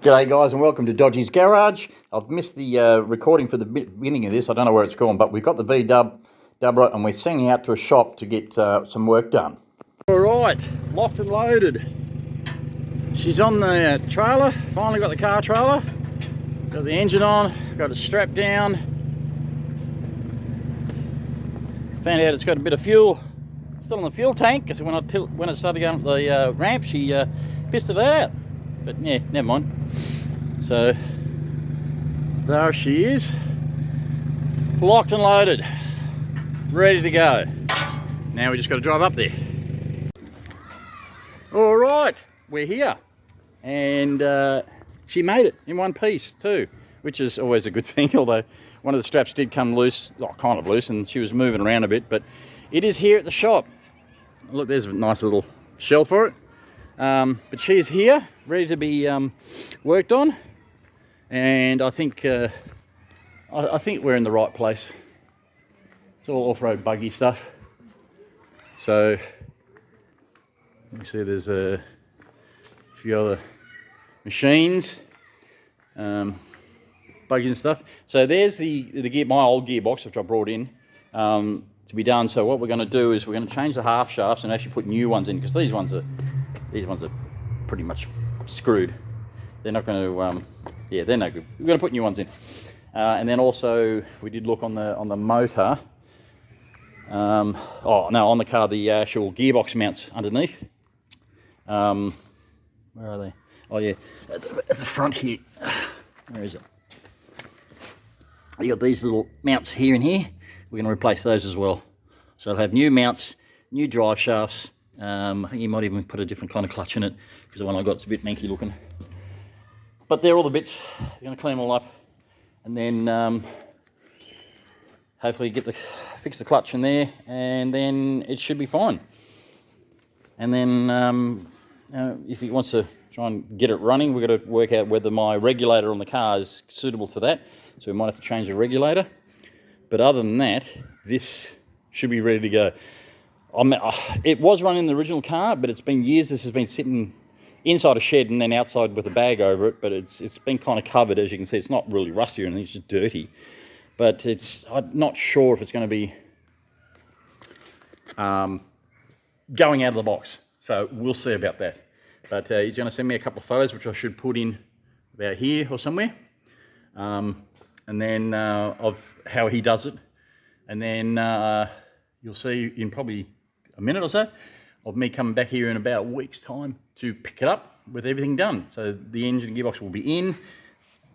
G'day guys and welcome to Dodgy's Garage. I've missed the recording for the beginning of this. I don't know where it's gone, but we've got the dubrod and we're sending out to a shop to get some work done. Alright, locked and loaded. She's on the trailer, finally got the car trailer. Got the engine on, got it strapped down. Found out it's got a bit of fuel still in the fuel tank, because when it started going up the ramp, she pissed it out. But yeah, never mind. So there she is, locked and loaded, ready to go. Now we just got to drive up there. All right, we're here, and she made it in one piece too, which is always a good thing. Although one of the straps did come loose, kind of loose, and she was moving around a bit. But it is here at the shop. Look, there's a nice little shell for it. But she's here, ready to be worked on, and I think we're in the right place. It's all off-road buggy stuff. So you see there's a few other machines, buggies and stuff. So there's my old gearbox, which I brought in to be done. So what we're going to do is we're going to change the half shafts and actually put new ones in, because these ones are pretty much screwed. They're not going to, yeah, they're no good. We're going to put new ones in. And then also, we did look on the motor. Oh, no, on the car, the actual gearbox mounts underneath. Where are they? Oh, yeah, at the front here. Where is it? You got these little mounts here and here. We're going to replace those as well. So it'll have new mounts, new drive shafts. I think you might even put a different kind of clutch in it, because the one I got's a bit manky looking. But they're all the bits. We're going to clean them all up, and then hopefully fix the clutch in there, and then it should be fine. And then if he wants to try and get it running, we've got to work out whether my regulator on the car is suitable to that. So we might have to change the regulator. But other than that, this should be ready to go. It was running the original car, but it's been years. This has been sitting inside a shed and then outside with a bag over it, but it's been kind of covered. As you can see, it's not really rusty or anything, it's just dirty. But I'm not sure if it's going to be going out of the box. So we'll see about that. But he's going to send me a couple of photos, which I should put in about here or somewhere. And then of how he does it. And then you'll see in probably a minute or so of me coming back here in about a week's time to pick it up with everything done. So the engine gearbox will be in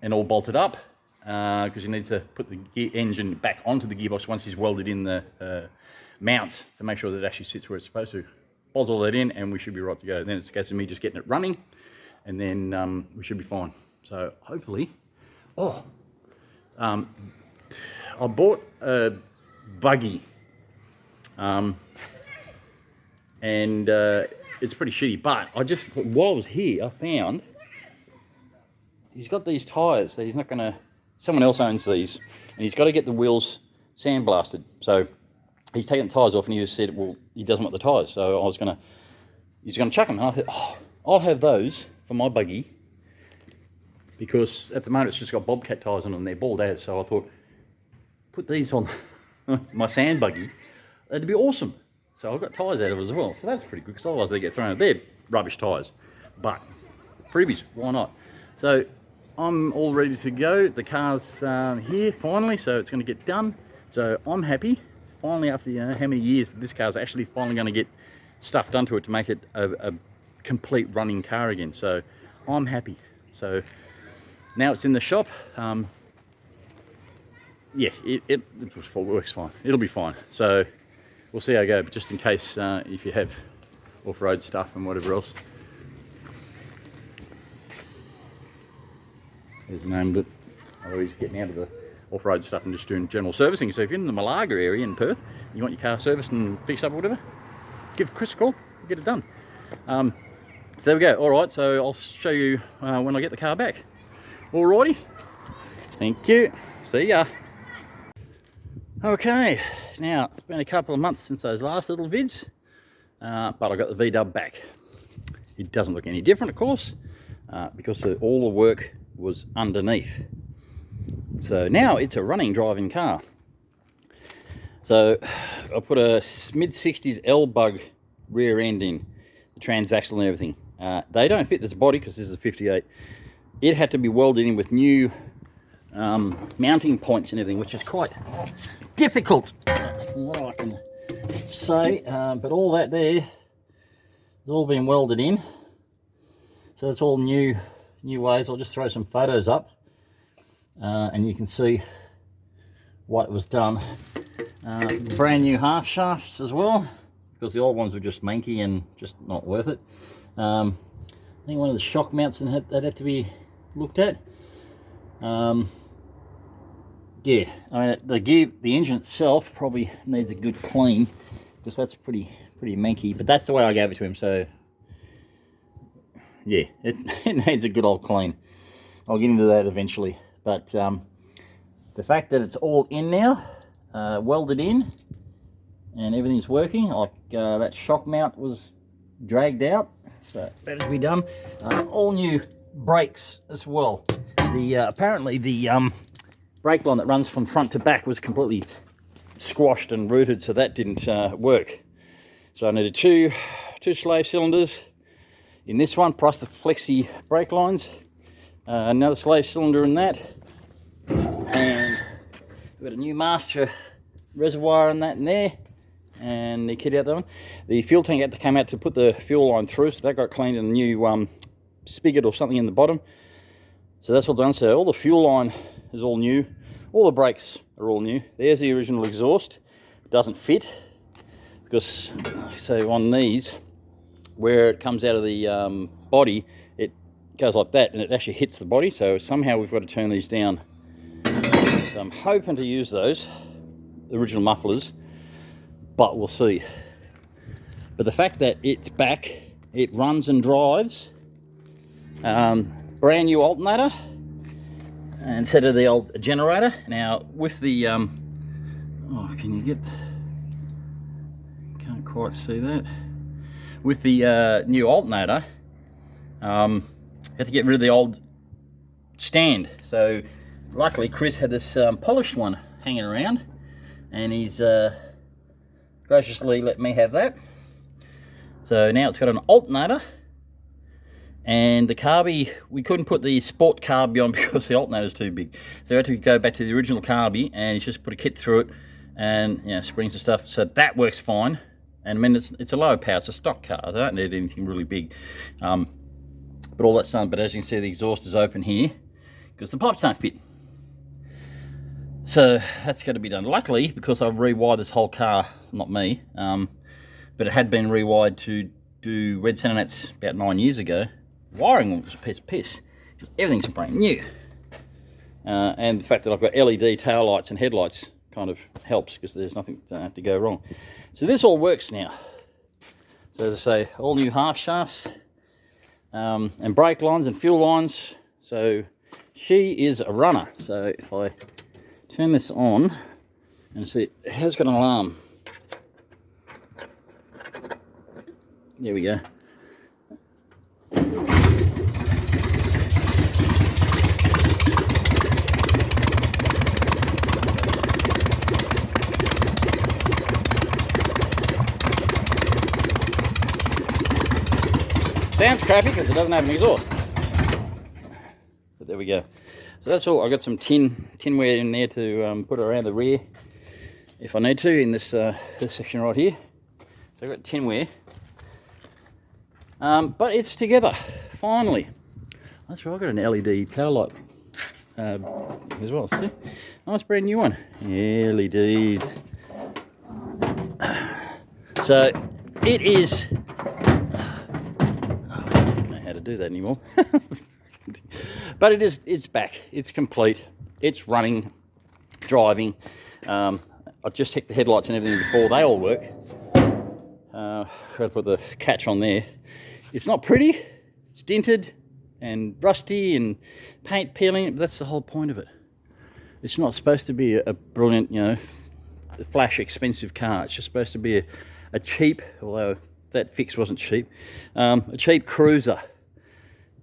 and all bolted up, because you need to put the engine back onto the gearbox once he's welded in the mounts to make sure that it actually sits where it's supposed to. Bolt all that in and we should be right to go. Then it's a case of me just getting it running, and then we should be fine. So hopefully, I bought a buggy, and it's pretty shitty, but while I was here, I found he's got these tyres that he's not going to, someone else owns these, and he's got to get the wheels sandblasted. So he's taken the tyres off, and he just said, well, he doesn't want the tyres. So he's going to chuck them. And I thought, oh, I'll have those for my buggy, because at the moment it's just got Bobcat tyres on them, and they're bald as. So I thought, put these on my sand buggy, that'd be awesome. So I've got tyres out of it as well, so that's pretty good, because otherwise they get thrown out. They're rubbish tyres, but freebies, why not? So I'm all ready to go. The car's here finally, so it's going to get done. So I'm happy. It's finally, after how many years, this car's actually finally going to get stuff done to it to make it a complete running car again. So I'm happy. So now it's in the shop. Yeah, it works fine. It'll be fine. So we'll see how it goes, but just in case, if you have off-road stuff and whatever else. There's the name of it. Always getting out of the off-road stuff and just doing general servicing. So if you're in the Malaga area in Perth, you want your car serviced and fixed up or whatever, give Chris a call, get it done. So there we go. All right, so I'll show you when I get the car back. Alrighty. Thank you. See ya. Okay, now it's been a couple of months since those last little vids, but I got the V-dub back. It doesn't look any different, of course. because all the work was underneath. So now it's a running driving car. So I put a mid-60s L-bug rear end in, the transaxle and everything. They don't fit this body because this is a 58. It had to be welded in with new mounting points and everything, which is quite difficult, that's from what I can say. But all that there has all been welded in. So it's all new ways. I'll just throw some photos up and you can see what was done. Brand new half shafts as well, because the old ones were just manky and just not worth it. I think one of the shock mounts that had to be looked at. Yeah, I mean the engine itself probably needs a good clean, because that's pretty manky. But that's the way I gave it to him. So yeah, it needs a good old clean. I'll get into that eventually. But the fact that it's all in now, welded in, and everything's working, like that shock mount was dragged out, so that has to be done. All new brakes as well. Apparently the brake line that runs from front to back was completely squashed and rooted, so that didn't work. So I needed two slave cylinders in this one, plus the flexi brake lines, another slave cylinder in that, and we've got a new master reservoir and that in there, and the kit out that one. The fuel tank had to come out to put the fuel line through, so that got cleaned, and a new spigot or something in the bottom. So that's all done. So all the fuel line is all new, all the brakes are all new. There's the original exhaust. It doesn't fit because, so on these, where it comes out of the body, it goes like that and it actually hits the body, so somehow we've got to turn these down. So I'm hoping to use those original mufflers, but we'll see. But the fact that it's back, it runs and drives, brand new alternator instead of the old generator. Now with the oh, can you get, can't quite see that. With the new alternator, had to get rid of the old stand. So luckily Chris had this polished one hanging around, and he's graciously let me have that. So now it's got an alternator, and the carby, we couldn't put the sport carby on because the alternator's too big. So we had to go back to the original carby, and he's just put a kit through it, and you know, springs and stuff. So that works fine. And I mean, it's a low power, it's a stock car. I don't need anything really big. But all that's done. But as you can see, the exhaust is open here because the pipes don't fit. So that's got to be done. Luckily, because I've rewired this whole car, not me, but it had been rewired to do red center nets about 9 years ago. Wiring was a piece of piss, because everything's brand new. And the fact that I've got LED tail lights and headlights kind of helps, because there's nothing to go wrong. So this all works now. So as I say, all new half shafts, and brake lines and fuel lines. So she is a runner. So if I turn this on and see, it has got an alarm. There we go. Sounds crappy because it doesn't have an exhaust. But there we go. So that's all. I've got some tinware in there to put around the rear if I need to in this section right here. So I've got tinware. But it's together, finally. That's right, I've got an LED tail light as well. See? Nice brand new one. LEDs. So it is, I don't know how to do that anymore. But it's back, it's complete, it's running, driving. I just checked the headlights and everything before, they all work. Got to put the catch on there. It's not pretty, it's dented and rusty and paint peeling, but that's the whole point of it. It's not supposed to be a brilliant, you know, flash expensive car. It's just supposed to be a cheap, although that fix wasn't cheap, a cheap cruiser.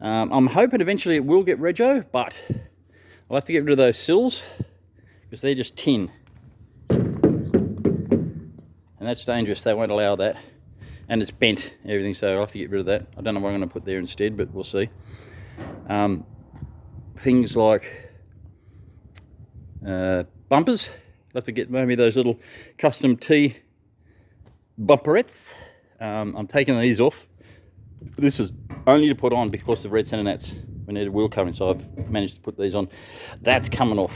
I'm hoping eventually it will get rego, but I'll have to get rid of those sills because they're just tin. And that's dangerous, they won't allow that. And it's bent, everything, so I'll have to get rid of that. I don't know what I'm going to put there instead, but we'll see. Things like bumpers. I'll have to get maybe those little custom T bumperettes. I'm taking these off. This is only to put on because the red center nats. We need a wheel covering, so I've managed to put these on. That's coming off.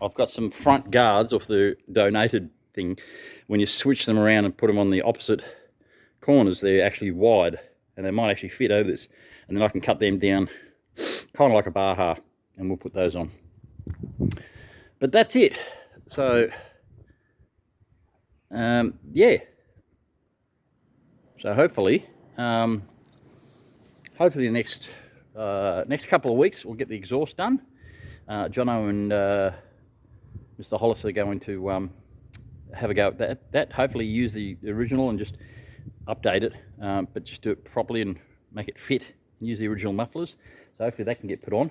I've got some front guards off the donated thing. When you switch them around and put them on the opposite corners, they're actually wide and they might actually fit over this. And then I can cut them down kind of like a Baja, and we'll put those on. But that's it. So, yeah. So hopefully the next couple of weeks we'll get the exhaust done. Jono and Mr. Hollis are going to have a go at that. Hopefully use the original and just update it, but just do it properly and make it fit and use the original mufflers. So hopefully that can get put on,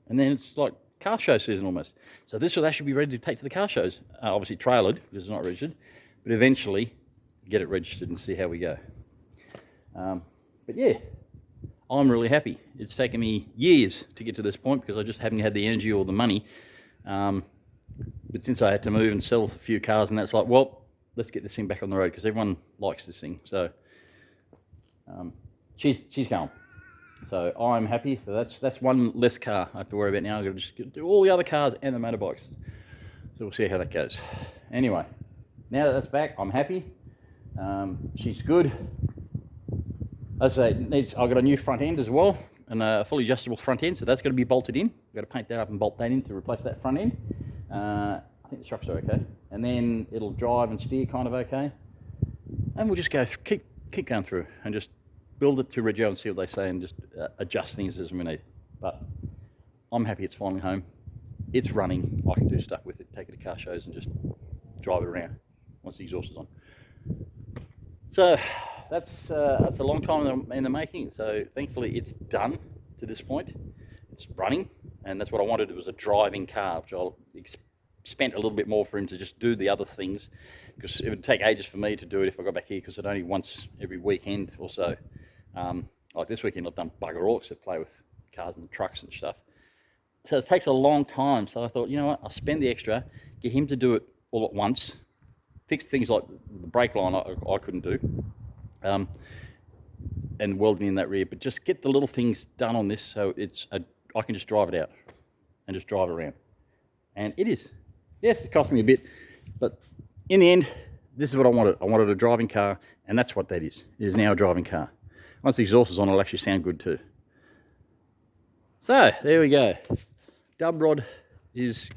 and then it's like car show season almost. So this will actually be ready to take to the car shows. Obviously trailered because it's not registered, but eventually get it registered and see how we go. But yeah, I'm really happy. It's taken me years to get to this point because I just haven't had the energy or the money. But since I had to move and sell a few cars, and that's like, well, let's get this thing back on the road because everyone likes this thing. So she's going. So I'm happy. So that's one less car I have to worry about now. I've got to just do all the other cars and the motorbikes. So we'll see how that goes. Anyway, now that that's back, I'm happy. She's good. As I say, I've got a new front end as well, and a fully adjustable front end, so that's going to be bolted in. I've got to paint that up and bolt that in to replace that front end. I think the shocks are okay, and then it'll drive and steer kind of okay. And we'll just go keep going through and just build it to rego and see what they say, and just adjust things as we need. But I'm happy it's finally home. It's running. I can do stuff with it, take it to car shows and just drive it around once the exhaust is on. So that's a long time in the making. So thankfully it's done to this point. It's running, and that's what I wanted. It was a driving car, which I'll spent a little bit more for him to just do the other things, because it would take ages for me to do it if I got back here, because it's only once every weekend or so. Like this weekend I've done bugger all except play with cars and trucks and stuff. So it takes a long time. So I thought, you know what, I'll spend the extra, get him to do it all at once, fix things like the brake line I couldn't do, and welding in that rear, but just get the little things done on this so I can just drive it out and just drive it around. And it is. Yes, it cost me a bit, but in the end, this is what I wanted. I wanted a driving car, and that's what that is. It is now a driving car. Once the exhaust is on, it'll actually sound good too. So, there we go. Dubrod is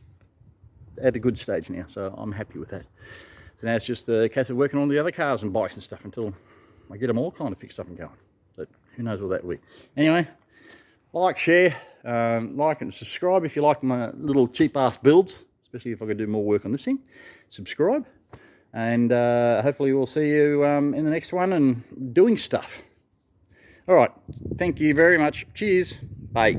at a good stage now, so I'm happy with that. So now it's just a case of working on the other cars and bikes and stuff until I get them all kind of fixed up and going. But who knows what that will be. Anyway, like, share, like and subscribe if you like my little cheap ass builds, especially if I could do more work on this thing. Subscribe, and hopefully we'll see you in the next one and doing stuff. All right, thank you very much. Cheers. Bye.